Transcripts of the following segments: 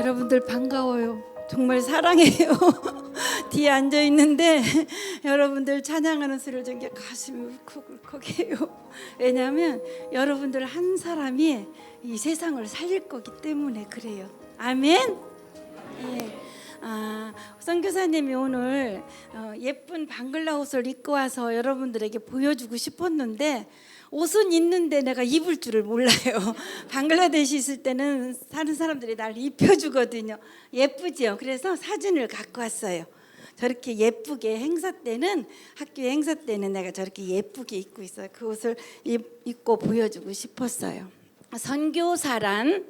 여러분들 반가워요. 정말 사랑해요. 뒤에 앉아 있는데 여러분들 찬양하는 소리를 듣는 게 가슴이 울컥울컥해요. 왜냐하면 여러분들 한 사람이 이 세상을 살릴 거기 때문에 그래요. 아멘. 예. 선교사님이 오늘 예쁜 방글라 옷을 입고 와서 여러분들에게 보여주고 싶었는데 옷은 있는데 내가 입을 줄을 몰라요. 방글라데시 있을 때는 사는 사람들이 날 입혀주거든요. 예쁘죠? 그래서 사진을 갖고 왔어요. 저렇게 예쁘게 행사 때는, 학교 행사 때는 내가 저렇게 예쁘게 입고 있어요. 그 옷을 입고 보여주고 싶었어요. 선교사란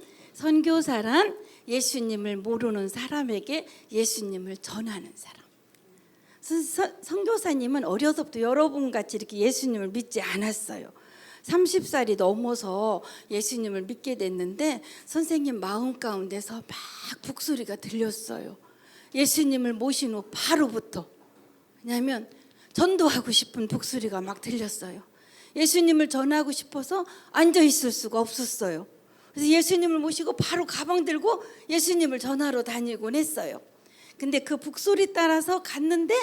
예수님을 모르는 사람에게 예수님을 전하는 사람. 선교사님은 어려서부터 여러분같이 이렇게 예수님을 믿지 않았어요. 30살이 넘어서 예수님을 믿게 됐는데 선생님 마음 가운데서 막 북소리가 들렸어요. 예수님을 모신 후 바로부터. 왜냐하면 전도하고 싶은 북소리가 막 들렸어요. 예수님을 전하고 싶어서 앉아 있을 수가 없었어요. 그래서 예수님을 모시고 바로 가방 들고 예수님을 전하러 다니곤 했어요. 근데 그 북소리 따라서 갔는데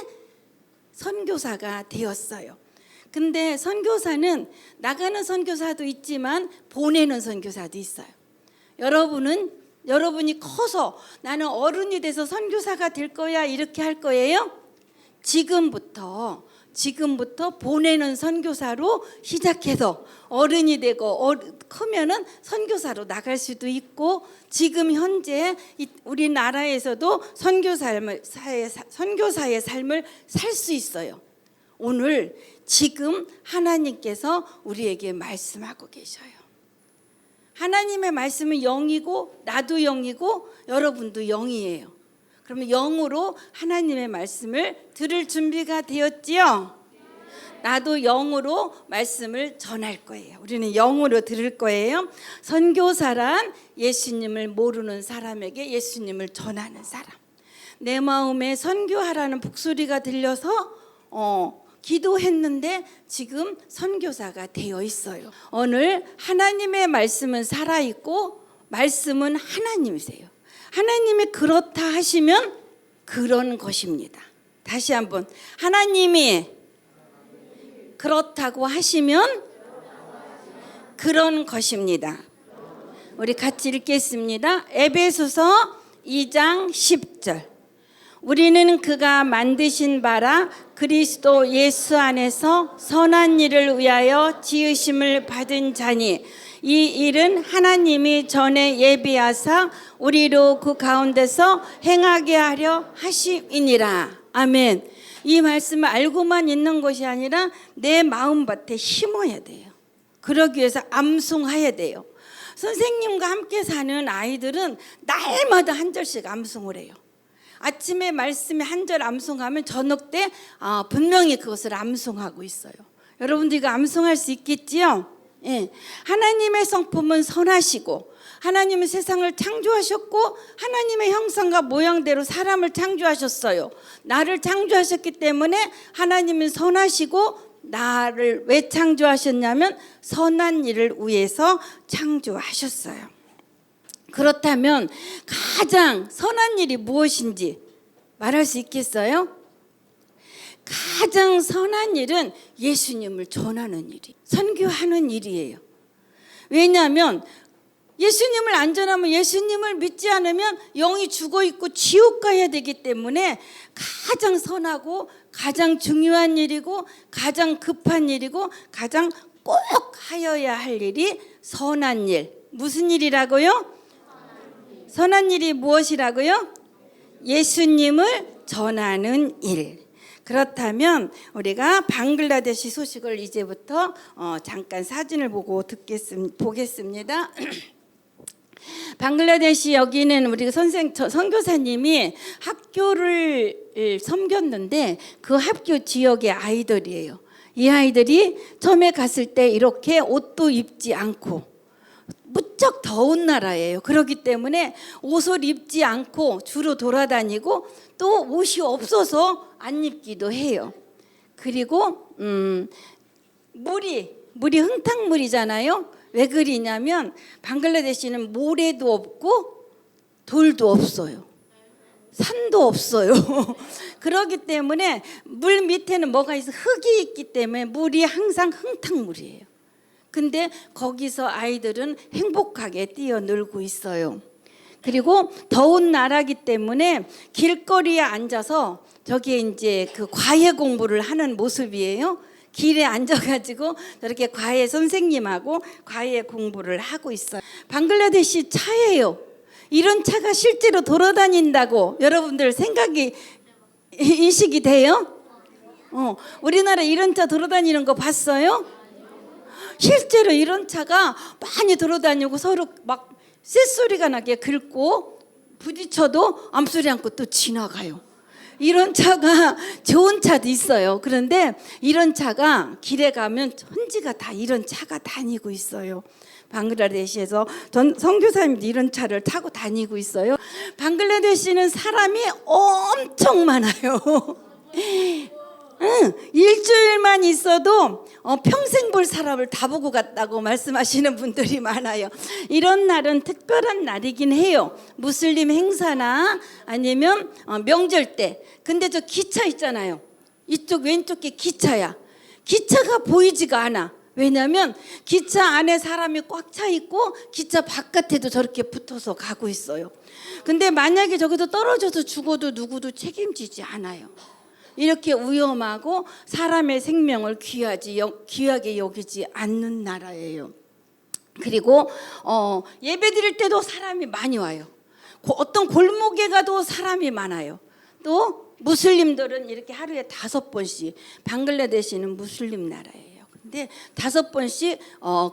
선교사가 되었어요. 근데 선교사는 나가는 선교사도 있지만 보내는 선교사도 있어요. 여러분이 커서 나는 어른이 돼서 선교사가 될 거야 이렇게 할 거예요? 지금부터 보내는 선교사로 시작해서 어른이 되고 크면은 선교사로 나갈 수도 있고, 지금 현재 우리나라에서도 선교사의 삶을 살 수 있어요. 오늘 지금 하나님께서 우리에게 말씀하고 계셔요. 하나님의 말씀은 영이고 나도 영이고 여러분도 영이에요. 그러면 영으로 하나님의 말씀을 들을 준비가 되었지요? 나도 영으로 말씀을 전할 거예요. 우리는 영으로 들을 거예요. 선교사란 예수님을 모르는 사람에게 예수님을 전하는 사람. 내 마음에 선교하라는 북소리가 들려서 기도했는데 지금 선교사가 되어 있어요. 오늘 하나님의 말씀은 살아있고 말씀은 하나님이세요. 하나님이 그렇다 하시면 그런 것입니다. 다시 한번, 하나님이 그렇다고 하시면 그런 것입니다. 우리 같이 읽겠습니다. 에베소서 2장 10절. 우리는 그가 만드신 바라 그리스도 예수 안에서 선한 일을 위하여 지으심을 받은 자니 이 일은 하나님이 전에 예비하사 우리로 그 가운데서 행하게 하려 하심이니라. 아멘. 이 말씀을 알고만 있는 것이 아니라 내 마음밭에 심어야 돼요. 그러기 위해서 암송해야 돼요. 선생님과 함께 사는 아이들은 날마다 한 절씩 암송을 해요. 아침에 말씀에 한 절 암송하면 저녁 때 분명히 그것을 암송하고 있어요. 여러분들 이거 암송할 수 있겠지요? 예. 하나님의 성품은 선하시고 하나님은 세상을 창조하셨고 하나님의 형상과 모양대로 사람을 창조하셨어요. 나를 창조하셨기 때문에 하나님은 선하시고 나를 왜 창조하셨냐면 선한 일을 위해서 창조하셨어요. 그렇다면 가장 선한 일이 무엇인지 말할 수 있겠어요? 가장 선한 일은 예수님을 전하는 일이, 선교하는 일이에요. 왜냐하면 예수님을 안 전하면, 예수님을 믿지 않으면 영이 죽어 있고 지옥 가야 되기 때문에 가장 선하고 가장 중요한 일이고 가장 급한 일이고 가장 꼭 하여야 할 일이 선한 일. 무슨 일이라고요? 선한 일이 무엇이라고요? 예수님을 전하는 일. 그렇다면 우리가 방글라데시 소식을 이제부터 잠깐 사진을 보고 보겠습니다. 방글라데시 여기는 우리 선교사님이 학교를 섬겼는데 그 학교 지역의 아이들이에요. 이 아이들이 처음에 갔을 때 이렇게 옷도 입지 않고 무척 더운 나라예요. 그렇기 때문에 옷을 입지 않고 주로 돌아다니고 또 옷이 없어서 안 입기도 해요. 그리고 물이 흥탕물이잖아요. 왜 그러냐면 방글라데시는 모래도 없고 돌도 없어요. 산도 없어요. 그렇기 때문에 물 밑에는 뭐가 있어? 흙이 있기 때문에 물이 항상 흥탕물이에요. 근데 거기서 아이들은 행복하게 뛰어놀고 있어요. 그리고 더운 나라기 때문에 길거리에 앉아서 저기에 이제 그 과외 공부를 하는 모습이에요. 길에 앉아가지고 저렇게 과외 선생님하고 과외 공부를 하고 있어요. 방글라데시 차예요. 이런 차가 실제로 돌아다닌다고 여러분들 생각이 인식이 돼요? 우리나라 이런 차 돌아다니는 거 봤어요? 실제로 이런 차가 많이 돌아다니고 서로 막 쇳소리가 나게 긁고 부딪혀도 암소리 않고 또 지나가요. 이런 차가 좋은 차도 있어요. 그런데 이런 차가 길에 가면 천지가 다 이런 차가 다니고 있어요. 방글라데시에서 선교사님도 이런 차를 타고 다니고 있어요. 방글라데시는 사람이 엄청 많아요. 일주일만 있어도 평생 볼 사람을 다 보고 갔다고 말씀하시는 분들이 많아요. 이런 날은 특별한 날이긴 해요. 무슬림 행사나 아니면 명절 때. 근데 저 기차 있잖아요. 이쪽 왼쪽 게 기차야. 기차가 보이지가 않아. 왜냐하면 기차 안에 사람이 꽉 차 있고 기차 바깥에도 저렇게 붙어서 가고 있어요. 근데 만약에 저기서 떨어져서 죽어도 누구도 책임지지 않아요. 이렇게 위험하고 사람의 생명을 귀하게 여기지 않는 나라예요. 그리고 예배 드릴 때도 사람이 많이 와요. 어떤 골목에 가도 사람이 많아요. 또 무슬림들은 이렇게 하루에 5번씩, 방글라데시는 무슬림 나라예요. 근데 5번씩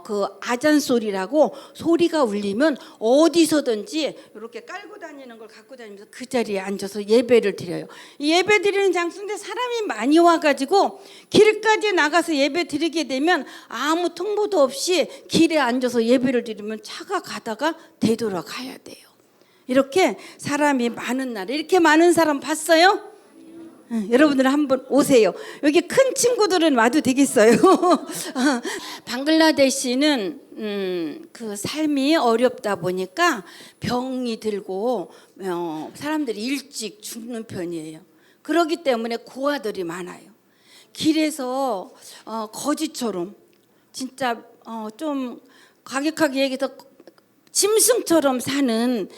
그 아잔 소리라고 소리가 울리면 어디서든지 이렇게 깔고 다니는 걸 갖고 다니면서 그 자리에 앉아서 예배를 드려요. 이 예배 드리는 장소인데 사람이 많이 와가지고 길까지 나가서 예배 드리게 되면 아무 통보도 없이 길에 앉아서 예배를 드리면 차가 가다가 되돌아가야 돼요. 이렇게 사람이 많은 날, 이렇게 많은 사람 봤어요? 여러분들은 한번 오세요. 여기 큰 친구들은 와도 되겠어요. 방글라데시는 그 삶이 어렵다 보니까 병이 들고 사람들이 일찍 죽는 편이에요. 그렇기 때문에 고아들이 많아요. 길에서 거지처럼 진짜 좀 과격하게 얘기해서 짐승처럼 사는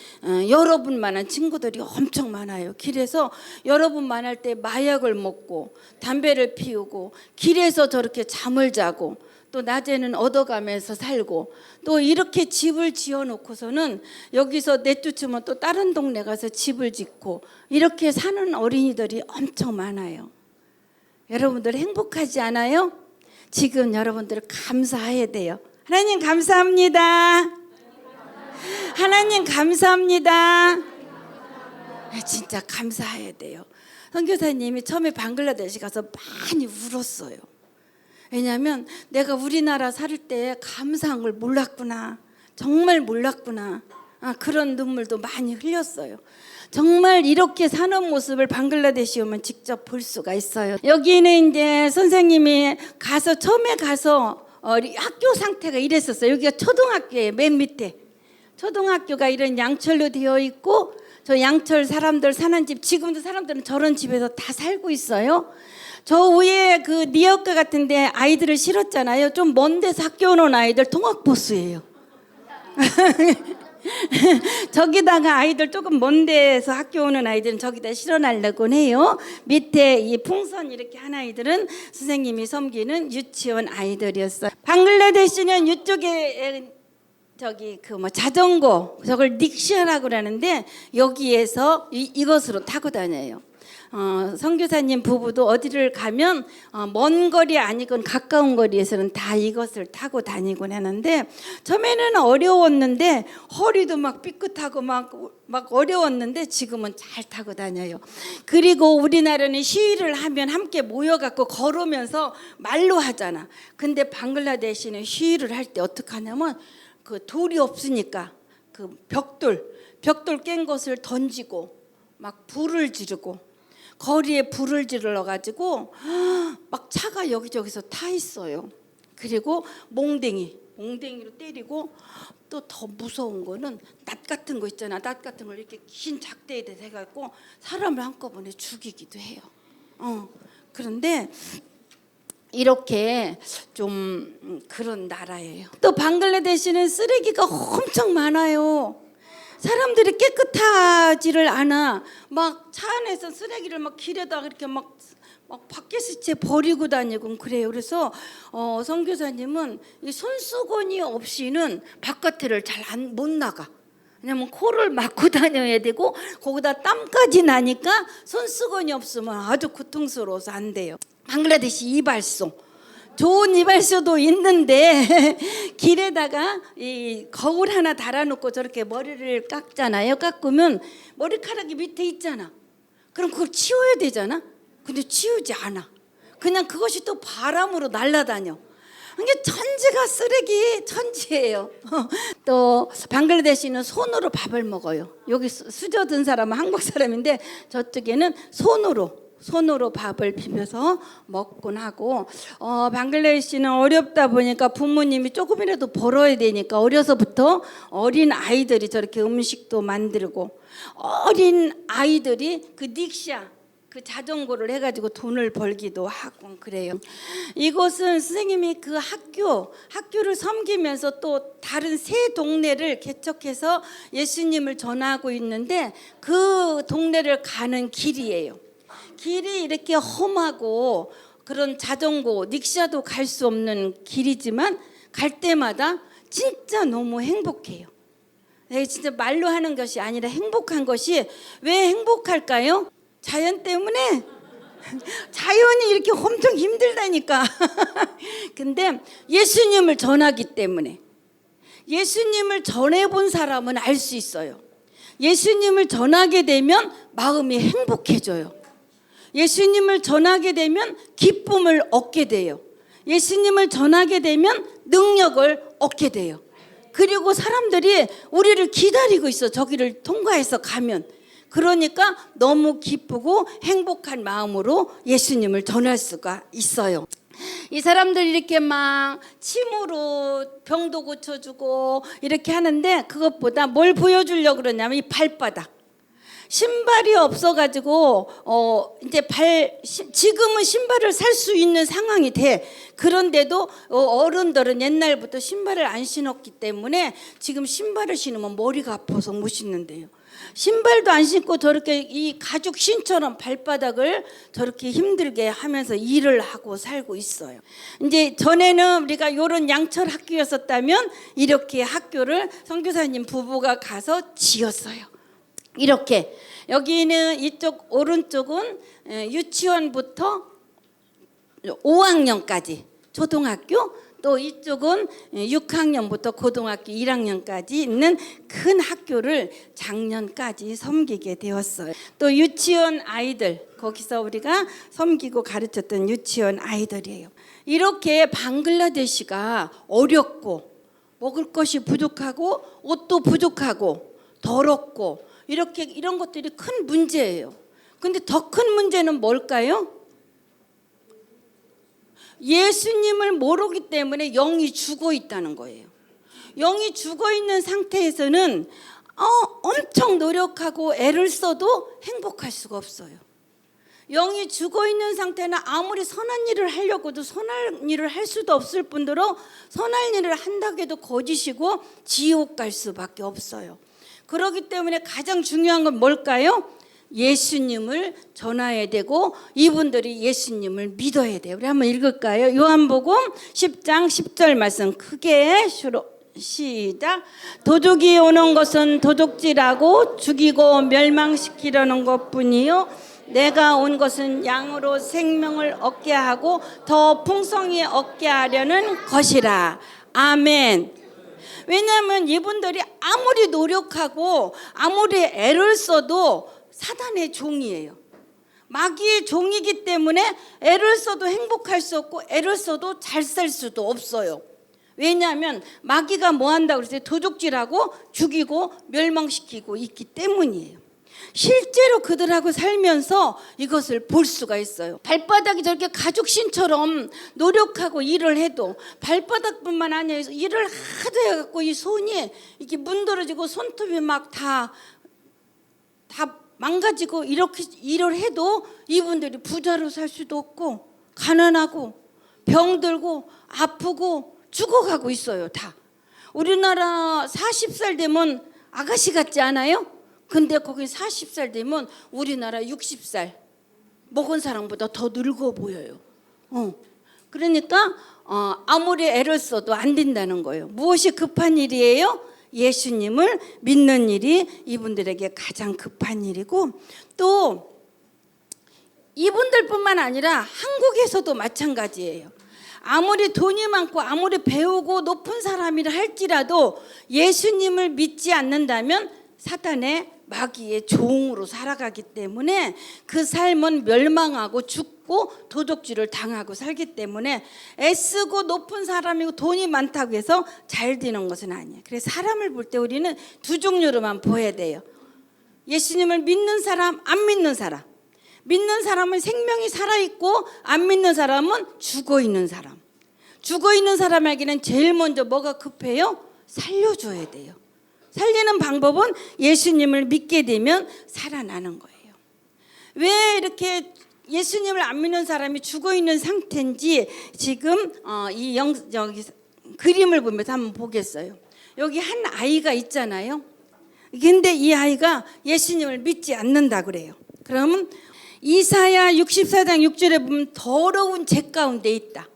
여러분만한 친구들이 엄청 많아요. 길에서 여러분 만날 때 마약을 먹고 담배를 피우고 길에서 저렇게 잠을 자고 또 낮에는 얻어가면서 살고 또 이렇게 집을 지어놓고서는 여기서 내쫓으면 또 다른 동네 가서 집을 짓고 이렇게 사는 어린이들이 엄청 많아요. 여러분들 행복하지 않아요? 지금 여러분들 감사해야 돼요. 하나님 감사합니다. 하나님 감사합니다. 진짜 감사해야 돼요. 선교사님이 처음에 방글라데시 가서 많이 울었어요. 왜냐하면 내가 우리나라 살 때 감사한 걸 몰랐구나. 정말 몰랐구나. 그런 눈물도 많이 흘렸어요. 정말 이렇게 사는 모습을 방글라데시 오면 직접 볼 수가 있어요. 여기는 이제 선생님이 처음에 가서 학교 상태가 이랬었어요. 여기가 초등학교예요. 맨 밑에. 초등학교가 이런 양철로 되어 있고 저 양철 사람들 사는 집, 지금도 사람들은 저런 집에서 다 살고 있어요. 저 위에 그 니어카 같은데 아이들을 실었잖아요. 좀 먼 데서 학교 오는 아이들 통학버스예요. 저기다가 아이들 조금 먼 데서 학교 오는 아이들은 저기다 실어놓으려고 해요. 밑에 이 풍선 이렇게 한 아이들은 선생님이 섬기는 유치원 아이들이었어요. 방글라데시는 이쪽에 저기 그 뭐 자전거 저걸 닉시아라고 그러는데 여기에서 이것으로 타고 다녀요. 선교사님 부부도 어디를 가면 먼 거리 아니건 가까운 거리에서는 다 이것을 타고 다니곤 하는데 처음에는 어려웠는데 허리도 막 삐끗하고 막 어려웠는데 지금은 잘 타고 다녀요. 그리고 우리나라는 시위를 하면 함께 모여갖고 걸으면서 말로 하잖아. 근데 방글라데시는 시위를 할 때 어떻게 하냐면 그 돌이 없으니까 그 벽돌 깬 것을 던지고 막 불을 지르고 거리에 불을 질러 가지고 막 차가 여기저기서 타 있어요. 그리고 몽댕이 몽댕이로 때리고 또 더 무서운 거는 낫 같은 거 있잖아. 낫 같은 걸 이렇게 긴 작대에 대갖고 사람을 한꺼번에 죽이기도 해요. 그런데 이렇게 좀 그런 나라예요. 또 방글라데시는 쓰레기가 엄청 많아요. 사람들이 깨끗하지를 않아. 막 차 안에서 쓰레기를 막 길에다가 이렇게 막 밖에서 채 버리고 다니고 그래요. 그래서 선교사님은 이 손수건이 없이는 바깥을 잘 못 나가. 왜냐면 코를 막고 다녀야 되고 거기다 땀까지 나니까 손수건이 없으면 아주 고통스러워서 안 돼요. 방글라데시 이발소, 좋은 이발소도 있는데 길에다가 이 거울 하나 달아놓고 저렇게 머리를 깎잖아요. 깎으면 머리카락이 밑에 있잖아. 그럼 그걸 치워야 되잖아. 근데 치우지 않아. 그냥 그것이 또 바람으로 날아다녀. 이게 천지가 쓰레기 천지예요. 또 방글라데시는 손으로 밥을 먹어요. 여기 수저든 사람은 한국 사람인데 저쪽에는 손으로 밥을 비벼서 먹곤 하고 방글라데시는 어렵다 보니까 부모님이 조금이라도 벌어야 되니까 어려서부터 어린 아이들이 저렇게 음식도 만들고 어린 아이들이 그 닉샤 그 자전거를 해가지고 돈을 벌기도 하고 그래요. 이곳은 선생님이 그 학교를 섬기면서 또 다른 세 동네를 개척해서 예수님을 전하고 있는데 그 동네를 가는 길이에요. 길이 이렇게 험하고 그런 자전거, 닉샤도 갈 수 없는 길이지만 갈 때마다 진짜 너무 행복해요. 진짜 말로 하는 것이 아니라 행복한 것이 왜 행복할까요? 자연 때문에. 자연이 이렇게 엄청 힘들다니까. 근데 예수님을 전하기 때문에. 예수님을 전해본 사람은 알 수 있어요. 예수님을 전하게 되면 마음이 행복해져요. 예수님을 전하게 되면 기쁨을 얻게 돼요. 예수님을 전하게 되면 능력을 얻게 돼요. 그리고 사람들이 우리를 기다리고 있어. 저기를 통과해서 가면. 그러니까 너무 기쁘고 행복한 마음으로 예수님을 전할 수가 있어요. 이 사람들이 이렇게 막 침으로 병도 고쳐주고 이렇게 하는데 그것보다 뭘 보여주려고 그러냐면 이 발바닥. 신발이 없어가지고 이제 지금은 신발을 살 수 있는 상황이 돼. 그런데도 어른들은 옛날부터 신발을 안 신었기 때문에 지금 신발을 신으면 머리가 아파서 못 신는데요. 신발도 안 신고 저렇게 이 가죽 신처럼 발바닥을 저렇게 힘들게 하면서 일을 하고 살고 있어요. 이제 전에는 우리가 이런 양철 학교였었다면 이렇게 학교를 선교사님 부부가 가서 지었어요. 이렇게 여기는 이쪽 오른쪽은 유치원부터 5학년까지 초등학교, 또 이쪽은 6학년부터 고등학교 1학년까지 있는 큰 학교를 작년까지 섬기게 되었어요. 또 유치원 아이들, 거기서 우리가 섬기고 가르쳤던 유치원 아이들이에요. 이렇게 방글라데시가 어렵고 먹을 것이 부족하고 옷도 부족하고 더럽고 이렇게 이런 것들이 큰 문제예요. 근데 더 큰 문제는 뭘까요? 예수님을 모르기 때문에 영이 죽어 있다는 거예요. 영이 죽어 있는 상태에서는 엄청 노력하고 애를 써도 행복할 수가 없어요. 영이 죽어 있는 상태는 아무리 선한 일을 하려고도 선한 일을 할 수도 없을 뿐더러 선한 일을 한다고 해도 거짓이고 지옥 갈 수밖에 없어요. 그렇기 때문에 가장 중요한 건 뭘까요? 예수님을 전해야 되고 이분들이 예수님을 믿어야 돼요. 우리 한번 읽을까요? 요한복음 10장 10절 말씀 크게 시작. 도둑이 오는 것은 도둑질하고 죽이고 멸망시키려는 것뿐이요 내가 온 것은 양으로 생명을 얻게 하고 더 풍성히 얻게 하려는 것이라. 아멘. 왜냐하면 이분들이 아무리 노력하고 아무리 애를 써도 사단의 종이에요. 마귀의 종이기 때문에 애를 써도 행복할 수 없고 애를 써도 잘 살 수도 없어요. 왜냐하면 마귀가 뭐 한다고 그랬어요? 도둑질하고 죽이고 멸망시키고 있기 때문이에요. 실제로 그들하고 살면서 이것을 볼 수가 있어요. 발바닥이 저렇게 가죽신처럼 노력하고 일을 해도 발바닥뿐만 아니라 일을 하도 해갖고 이 손이 이렇게 문드러지고 손톱이 막 다 망가지고 이렇게 일을 해도 이분들이 부자로 살 수도 없고 가난하고 병들고 아프고 죽어가고 있어요. 다. 우리나라 40살 되면 아가씨 같지 않아요? 근데 거기 40살 되면 우리나라 60살 먹은 사람보다 더 늙어 보여요. 그러니까 아무리 애를 써도 안 된다는 거예요. 무엇이 급한 일이에요? 예수님을 믿는 일이 이분들에게 가장 급한 일이고, 또 이분들뿐만 아니라 한국에서도 마찬가지예요. 아무리 돈이 많고 아무리 배우고 높은 사람이라 할지라도 예수님을 믿지 않는다면 사탄의 마귀의 종으로 살아가기 때문에 그 삶은 멸망하고 죽고 도둑질을 당하고 살기 때문에 애쓰고 높은 사람이고 돈이 많다고 해서 잘 되는 것은 아니에요. 그래서 사람을 볼 때 우리는 두 종류로만 보아야 돼요. 예수님을 믿는 사람, 안 믿는 사람. 믿는 사람은 생명이 살아있고 안 믿는 사람은 죽어있는 사람. 죽어있는 사람에게는 제일 먼저 뭐가 급해요? 살려줘야 돼요. 살리는 방법은 예수님을 믿게 되면 살아나는 거예요. 왜 이렇게 예수님을 안 믿는 사람이 죽어있는 상태인지 지금 여기 그림을 보면서 한번 보겠어요. 여기 한 아이가 있잖아요. 근데 이 아이가 예수님을 믿지 않는다 그래요. 그러면 이사야 64장 6절에 보면 더러운 죄 가운데 있다.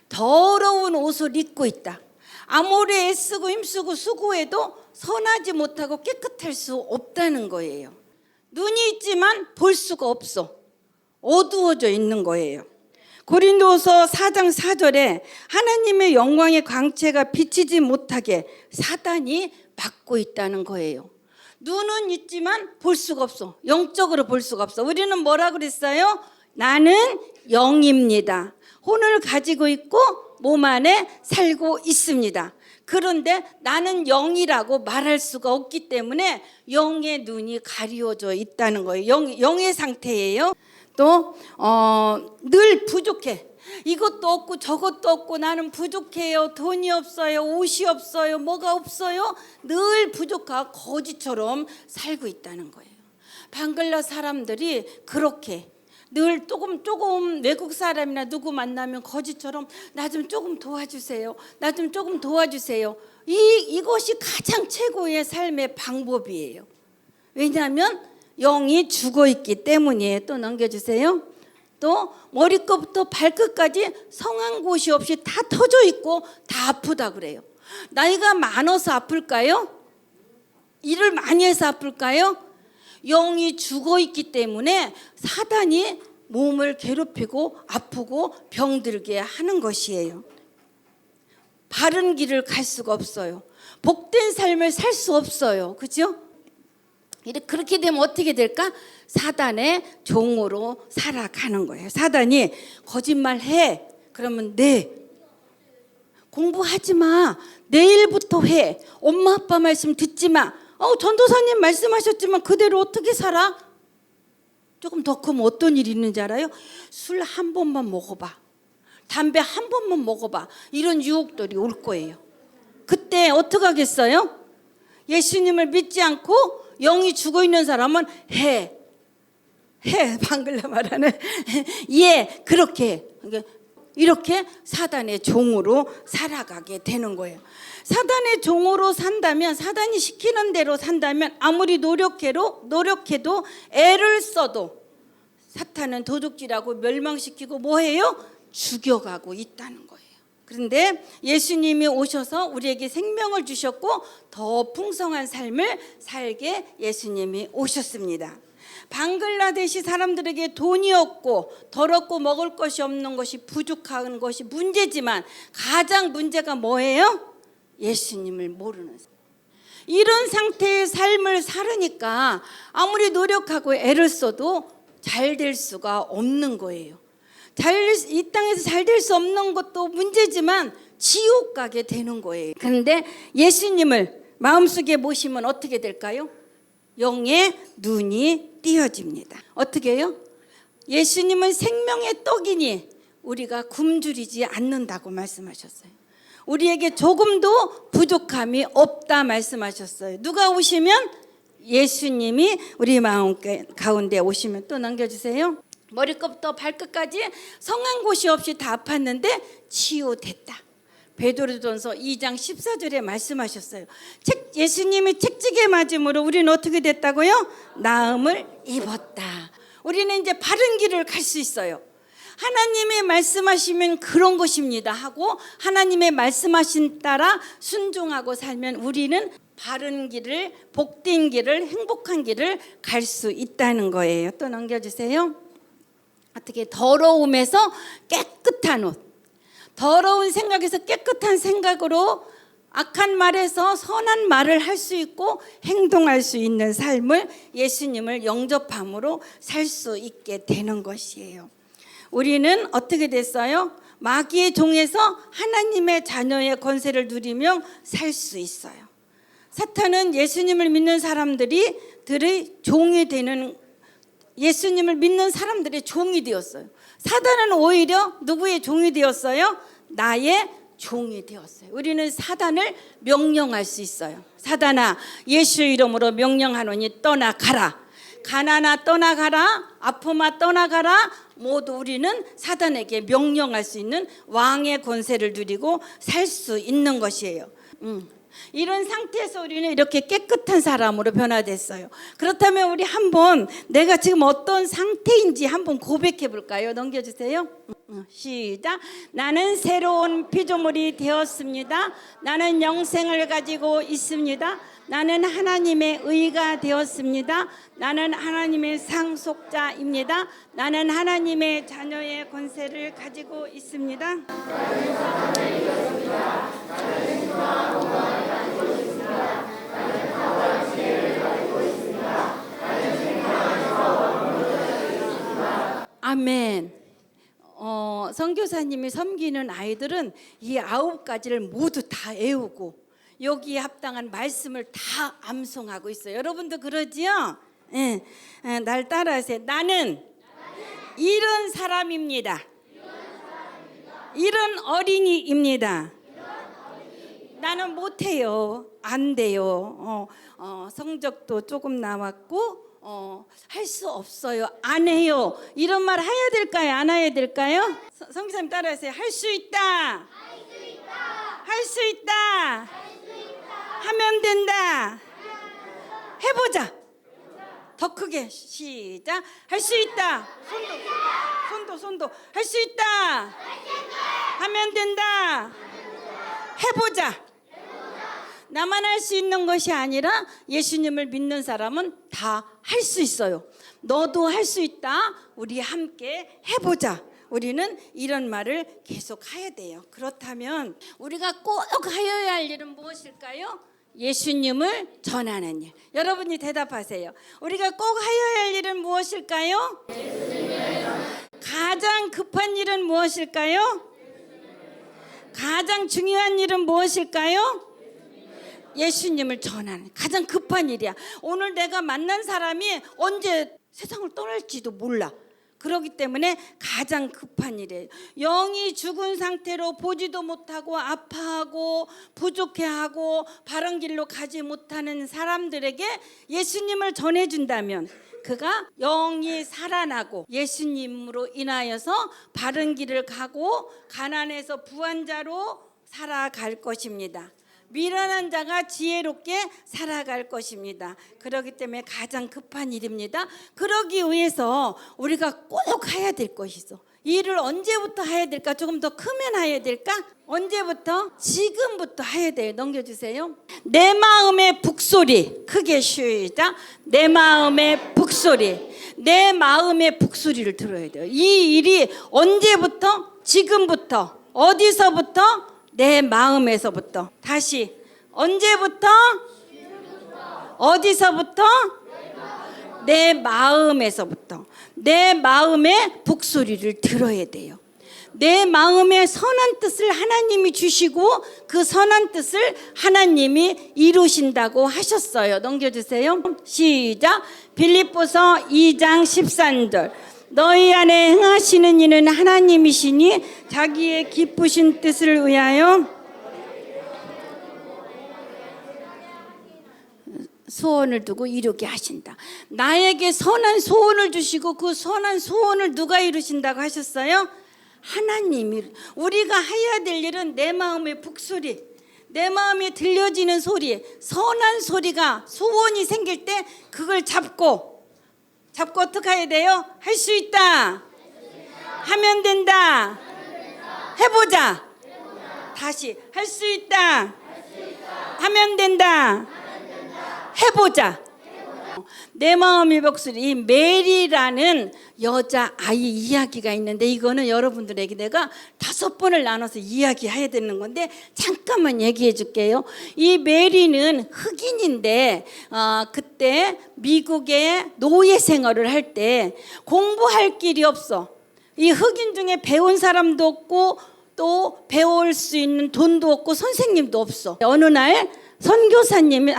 더러운 옷을 입고 있다. 아무리 애쓰고 힘쓰고 수고해도 선하지 못하고 깨끗할 수 없다는 거예요. 눈이 있지만 볼 수가 없어. 어두워져 있는 거예요. 고린도서 4장 4절에 하나님의 영광의 광채가 비치지 못하게 사단이 막고 있다는 거예요. 눈은 있지만 볼 수가 없어. 영적으로 볼 수가 없어. 우리는 뭐라 그랬어요? 나는 영입니다. 혼을 가지고 있고 몸 안에 살고 있습니다. 그런데 나는 영이라고 말할 수가 없기 때문에 영의 눈이 가리워져 있다는 거예요. 영의 상태예요. 또 늘 부족해. 이것도 없고 저것도 없고 나는 부족해요. 돈이 없어요. 옷이 없어요. 뭐가 없어요. 늘 부족하고 거지처럼 살고 있다는 거예요. 방글라 사람들이 그렇게 늘 조금 외국 사람이나 누구 만나면 거지처럼 나 좀 조금 도와주세요. 나 좀 조금 도와주세요. 이것이 가장 최고의 삶의 방법이에요. 왜냐하면 영이 죽어있기 때문이에요. 또 넘겨주세요. 또 머리끝부터 발끝까지 성한 곳이 없이 다 터져 있고 다 아프다 그래요. 나이가 많아서 아플까요? 일을 많이 해서 아플까요? 영이 죽어있기 때문에 사단이 몸을 괴롭히고 아프고 병들게 하는 것이에요. 바른 길을 갈 수가 없어요. 복된 삶을 살 수 없어요. 그죠? 그렇게 되면 어떻게 될까? 사단의 종으로 살아가는 거예요. 사단이 거짓말해. 그러면 네. 공부하지 마. 내일부터 해. 엄마 아빠 말씀 듣지 마. 전도사님 말씀하셨지만 그대로 어떻게 살아? 조금 더 크면 어떤 일이 있는지 알아요? 술 한 번만 먹어봐. 담배 한 번만 먹어봐. 이런 유혹들이 올 거예요. 그때 어떻게 하겠어요? 예수님을 믿지 않고 영이 죽어있는 사람은 해. 방글라 말하는 예, 그렇게 이렇게 사단의 종으로 살아가게 되는 거예요. 사단의 종으로 산다면, 사단이 시키는 대로 산다면 아무리 노력해도 애를 써도 사탄은 도둑질하고 멸망시키고 뭐해요? 죽여가고 있다는 거예요. 그런데 예수님이 오셔서 우리에게 생명을 주셨고 더 풍성한 삶을 살게 예수님이 오셨습니다. 방글라데시 사람들에게 돈이 없고 더럽고 먹을 것이 없는 것이 부족한 것이 문제지만 가장 문제가 뭐예요? 예수님을 모르는 삶. 이런 상태의 삶을 살으니까 아무리 노력하고 애를 써도 잘 될 수가 없는 거예요. 이 땅에서 잘 될 수 없는 것도 문제지만 지옥 가게 되는 거예요. 그런데 예수님을 마음속에 모시면 어떻게 될까요? 영의 눈이 띄어집니다. 어떻게 해요? 예수님은 생명의 떡이니 우리가 굶주리지 않는다고 말씀하셨어요. 우리에게 조금도 부족함이 없다 말씀하셨어요. 누가 오시면? 예수님이 우리 마음 가운데 오시면. 또 넘겨주세요. 머리끝부터 발끝까지 성한 곳이 없이 다 아팠는데 치유됐다. 베드로전서 2장 14절에 말씀하셨어요. 예수님이 책찍에 맞음으로 우리는 어떻게 됐다고요? 나음을 입었다. 우리는 이제 바른 길을 갈 수 있어요. 하나님의 말씀하시면 그런 것입니다 하고 하나님의 말씀하신 따라 순종하고 살면 우리는 바른 길을, 복된 길을, 행복한 길을 갈 수 있다는 거예요. 또 넘겨주세요. 어떻게 더러움에서 깨끗한 옷, 더러운 생각에서 깨끗한 생각으로 악한 말에서 선한 말을 할 수 있고 행동할 수 있는 삶을 예수님을 영접함으로 살 수 있게 되는 것이에요. 우리는 어떻게 됐어요? 마귀의 종에서 하나님의 자녀의 권세를 누리며 살 수 있어요. 사탄은 예수님을 믿는 사람들이 종이 되는, 예수님을 믿는 사람들의 종이 되었어요. 사단은 오히려 누구의 종이 되었어요? 나의 종이 되었어요. 우리는 사단을 명령할 수 있어요. 사단아, 예수 이름으로 명령하노니 떠나가라. 가난아 떠나가라. 아픔아 떠나가라. 모두 우리는 사단에게 명령할 수 있는 왕의 권세를 누리고 살 수 있는 것이에요. 이런 상태에서 우리는 이렇게 깨끗한 사람으로 변화됐어요. 그렇다면 우리 한번 내가 지금 어떤 상태인지 한번 고백해 볼까요? 넘겨주세요. 시작. 나는 새로운 피조물이 되었습니다. 나는 영생을 가지고 있습니다. 나는 하나님의 의가 되었습니다. 나는 하나님의 상속자입니다. 나는 하나님의 자녀의 권세를 가지고 있습니다. 아멘. 선교사님이 섬기는 아이들은 이 9가지를 모두 다 외우고 여기에 합당한 말씀을 다 암송하고 있어요. 여러분도 그러지요? 네. 날 따라하세요. 나는 이런 사람입니다. 이런 어린이입니다. 나는 못해요. 안 돼요. 성적도 조금 나왔고 할 수 없어요. 안 해요. 이런 말 해야 될까요? 안 해야 될까요? 성기사님 따라하세요. 할 수 있다. 할 수 있다. 하면 된다. 해보자. 더 크게 시작. 할 수 있다. 손도 할 수 있다. 하면 된다. 해보자. 나만 할 수 있는 것이 아니라 예수님을 믿는 사람은 다 할 수 있어요. 너도 할 수 있다. 우리 함께 해보자. 우리는 이런 말을 계속 해야 돼요. 그렇다면 우리가 꼭 하여야 할 일은 무엇일까요? 예수님을 전하는 일. 여러분이 대답하세요. 우리가 꼭 하여야 할 일은 무엇일까요? 가장 급한 일은 무엇일까요? 가장 중요한 일은 무엇일까요? 예수님을 전하는 가장 급한 일이야. 오늘 내가 만난 사람이 언제 세상을 떠날지도 몰라. 그렇기 때문에 가장 급한 일이에요. 영이 죽은 상태로 보지도 못하고 아파하고 부족해하고 바른 길로 가지 못하는 사람들에게 예수님을 전해준다면 그가 영이 살아나고 예수님으로 인하여서 바른 길을 가고 가난해서 부한 자로 살아갈 것입니다. 미련한 자가 지혜롭게 살아갈 것입니다. 그렇기 때문에 가장 급한 일입니다. 그러기 위해서 우리가 꼭 해야 될 것이 있어. 이 일을 언제부터 해야 될까? 조금 더 크면 해야 될까? 언제부터? 지금부터 해야 돼요. 넘겨주세요. 내 마음의 북소리. 크게 시작. 내 마음의 북소리. 내 마음의 북소리를 들어야 돼요. 이 일이 언제부터? 지금부터. 어디서부터? 내 마음에서부터. 다시 언제부터? 어디서부터? 내 마음에서부터. 내 마음의 북소리를 들어야 돼요. 내 마음에 선한 뜻을 하나님이 주시고 그 선한 뜻을 하나님이 이루신다고 하셨어요. 넘겨주세요. 시작. 빌립보서 2장 13절. 너희 안에 행하시는 이는 하나님이시니 자기의 기쁘신 뜻을 위하여 소원을 두고 이루게 하신다. 나에게 선한 소원을 주시고 그 선한 소원을 누가 이루신다고 하셨어요? 하나님이. 우리가 해야 될 일은 내 마음의 북소리, 내 마음에 들려지는 소리, 선한 소리가 소원이 생길 때 그걸 잡고 어떻게 해야 돼요? 할 수 있다. 하면 된다. 해보자. 다시 할 수 있다. 하면 된다. 해보자. 내 마음의 목소리. 이 메리라는 여자 아이 이야기가 있는데 이거는 여러분들에게 내가 5번을 나눠서 이야기해야 되는 건데 잠깐만 얘기해 줄게요. 이 메리는 흑인인데 그때 미국에 노예 생활을 할 때 공부할 길이 없어. 이 흑인 중에 배운 사람도 없고 또 배울 수 있는 돈도 없고 선생님도 없어. 어느 날 선교사님이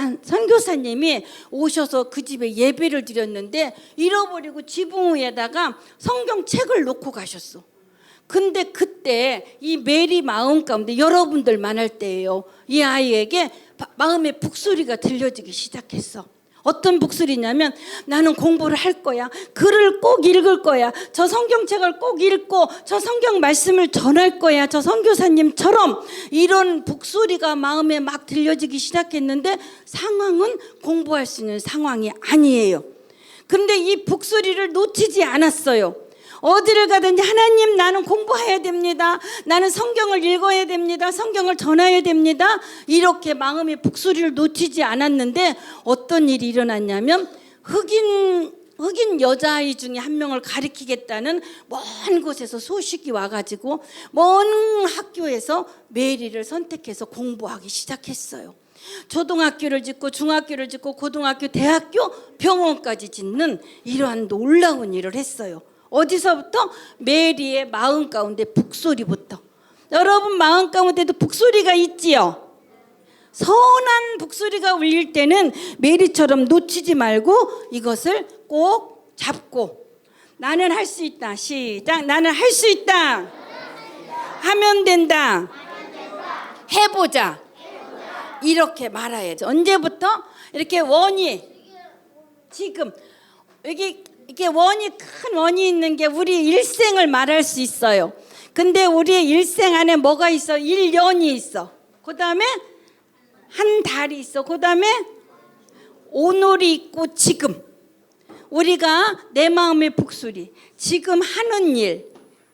오셔서 그 집에 예배를 드렸는데 잃어버리고 지붕 위에다가 성경책을 놓고 가셨어. 근데 그때 이 메리 마음 가운데 여러분들 만날 때예요. 이 아이에게 마음의 북소리가 들려지기 시작했어. 어떤 북소리냐면 나는 공부를 할 거야. 글을 꼭 읽을 거야. 저 성경책을 꼭 읽고 저 성경 말씀을 전할 거야. 저 선교사님처럼 이런 북소리가 마음에 막 들려지기 시작했는데 상황은 공부할 수 있는 상황이 아니에요. 그런데 이 북소리를 놓치지 않았어요. 어디를 가든지 하나님 나는 공부해야 됩니다. 나는 성경을 읽어야 됩니다. 성경을 전해야 됩니다. 이렇게 마음의 북소리를 놓치지 않았는데 어떤 일이 일어났냐면 흑인 여자아이 중에 한 명을 가리키겠다는 먼 곳에서 소식이 와가지고 먼 학교에서 메리를 선택해서 공부하기 시작했어요. 초등학교를 짓고 중학교를 짓고 고등학교, 대학교, 병원까지 짓는 이러한 놀라운 일을 했어요. 어디서부터? 메리의 마음 가운데 북소리부터. 여러분 마음 가운데도 북소리가 있지요. 선한 북소리가 울릴 때는 메리처럼 놓치지 말고 이것을 꼭 잡고 나는 할 수 있다. 시작. 나는 할 수 있다. 하면 된다. 해보자. 이렇게 말해야죠. 언제부터? 이렇게 원이 지금 여기 이렇게 큰 원이 있는 게 우리 일생을 말할 수 있어요. 근데 우리의 일생 안에 뭐가 있어? 1년이 있어. 그 다음에 한 달이 있어. 그 다음에 오늘이 있고 지금. 우리가 내 마음의 북소리, 지금 하는 일,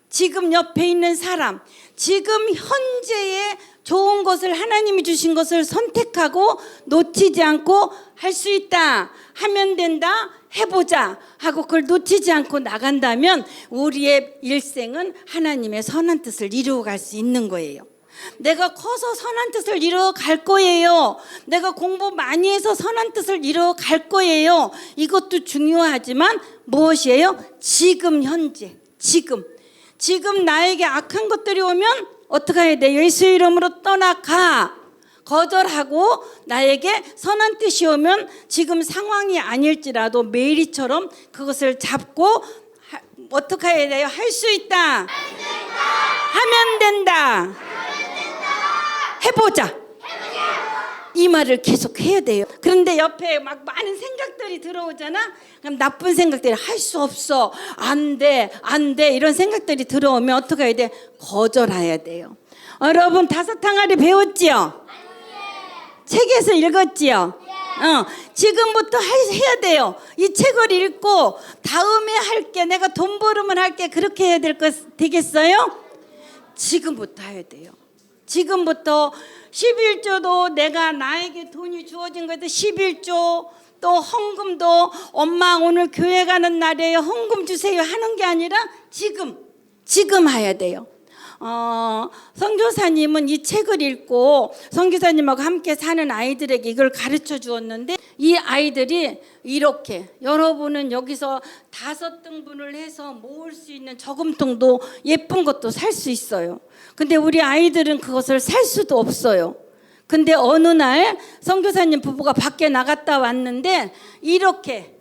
지금 옆에 있는 사람, 지금 현재의 좋은 것을 하나님이 주신 것을 선택하고 놓치지 않고 할 수 있다. 하면 된다. 해보자 하고 그걸 놓치지 않고 나간다면 우리의 일생은 하나님의 선한 뜻을 이루어갈 수 있는 거예요. 내가 커서 선한 뜻을 이루어갈 거예요. 내가 공부 많이 해서 선한 뜻을 이루어갈 거예요. 이것도 중요하지만 무엇이에요? 지금 현재, 지금 나에게 악한 것들이 오면 어떻게 해야 돼? 예수의 이름으로 떠나가. 거절하고 나에게 선한 뜻이 오면 지금 상황이 아닐지라도 메리처럼 그것을 잡고 어떻게 해야 돼요? 할 수 있다. 하면 된다. 해보자. 이 말을 계속 해야 돼요. 그런데 옆에 막 많은 생각들이 들어오잖아. 그럼 나쁜 생각들이 할 수 없어. 안 돼. 이런 생각들이 들어오면 어떻게 해야 돼? 거절해야 돼요. 여러분 5항아리 배웠지요? 책에서 읽었지요? 지금부터 해야 돼요. 이 책을 읽고 다음에 할게, 내가 돈 벌으면 할게, 그렇게 해야 되겠어요? 지금부터 해야 돼요. 지금부터 11조도 내가 나에게 돈이 주어진 것도 11조, 또 헌금도 엄마 오늘 교회 가는 날이에요 헌금 주세요 하는 게 아니라 지금 해야 돼요. 선교사님은 이 책을 읽고 선교사님하고 함께 사는 아이들에게 이걸 가르쳐 주었는데, 이 아이들이 이렇게, 여러분은 여기서 5등분을 해서 모을 수 있는 저금통도 예쁜 것도 살 수 있어요. 근데 우리 아이들은 그것을 살 수도 없어요. 근데 어느 날 선교사님 부부가 밖에 나갔다 왔는데 이렇게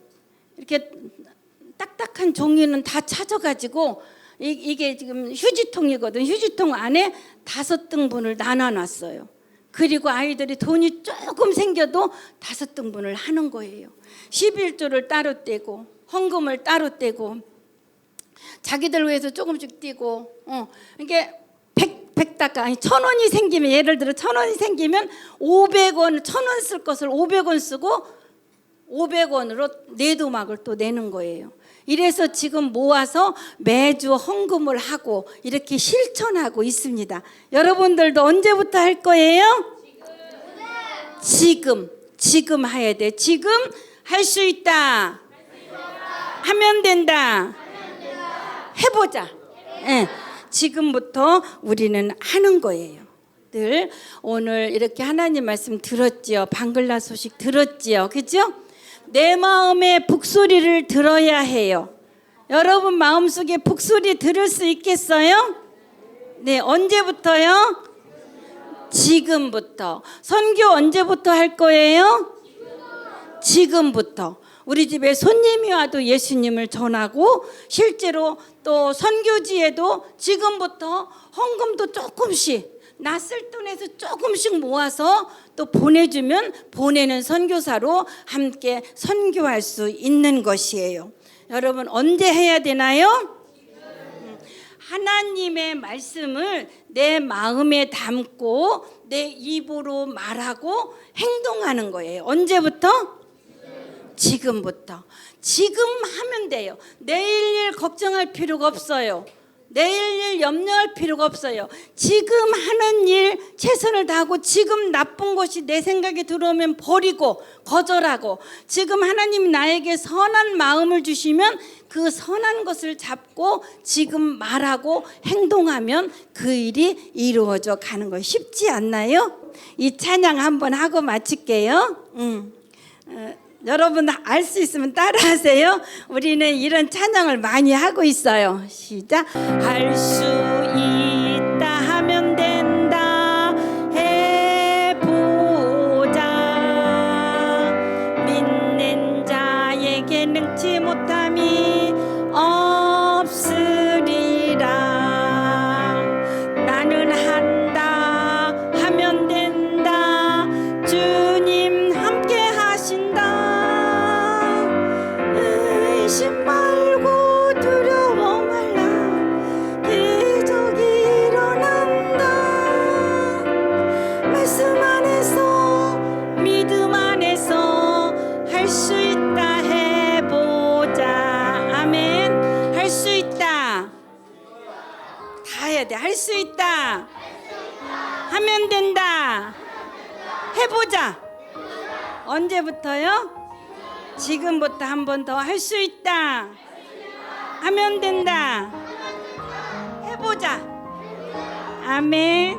딱딱한 종이는 다 찾아가지고, 이게 지금 휴지통이거든. 휴지통 안에 5등분을 나눠놨어요. 그리고 아이들이 돈이 조금 생겨도 5등분을 하는 거예요. 11조를 따로 떼고 헌금을 따로 떼고 자기들 위해서 조금씩 떼고, 이게 100다가 아니 1,000원이 생기면, 예를 들어 1,000원이 생기면 500원, 1,000원 쓸 것을 500원 쓰고 500원으로 내도막을 또 내는 거예요. 이래서 지금 모아서 매주 헌금을 하고 이렇게 실천하고 있습니다. 여러분들도 언제부터 할 거예요? 지금 해야 돼. 지금 할 수 있다. 하면 된다. 해보자. 네. 지금부터 우리는 하는 거예요. 늘 오늘 이렇게 하나님 말씀 들었지요. 방글라 소식 들었지요. 그죠? 내 마음의 북소리를 들어야 해요. 여러분 마음속에 북소리 들을 수 있겠어요? 네, 언제부터요? 지금부터. 선교 언제부터 할 거예요? 지금부터. 우리 집에 손님이 와도 예수님을 전하고, 실제로 또 선교지에도 지금부터 헌금도 조금씩 낯설 돈에서 조금씩 모아서 또 보내주면 보내는 선교사로 함께 선교할 수 있는 것이에요. 여러분 언제 해야 되나요? 하나님의 말씀을 내 마음에 담고 내 입으로 말하고 행동하는 거예요. 언제부터? 지금부터. 지금 하면 돼요. 내일 일 걱정할 필요가 없어요. 내일 일 염려할 필요가 없어요. 지금 하는 일 최선을 다하고, 지금 나쁜 것이 내 생각에 들어오면 버리고 거절하고, 지금 하나님이 나에게 선한 마음을 주시면 그 선한 것을 잡고 지금 말하고 행동하면 그 일이 이루어져 가는 거 쉽지 않나요? 이 찬양 한번 하고 마칠게요. 여러분 알 수 있으면 따라하세요. 우리는 이런 찬양을 많이 하고 있어요. 시작. 할 수 있다 하면 된다 해보자. 믿는 자에게 능치 못함이 없으리라. 나는 한다 하면 된다. 주님 함께 하신다. 의심 말고 두려워 말라. 기적이 일어난다. 말씀 안에서 믿음 안에서 할 수 있다 해보자. 아멘. 할 수 있다. 다 해야 돼. 할 수 있다. 하면 된다. 해보자. 언제부터요? 지금부터 한 번 더. 할 수 있다. 하면 된다. 해보자. 아멘.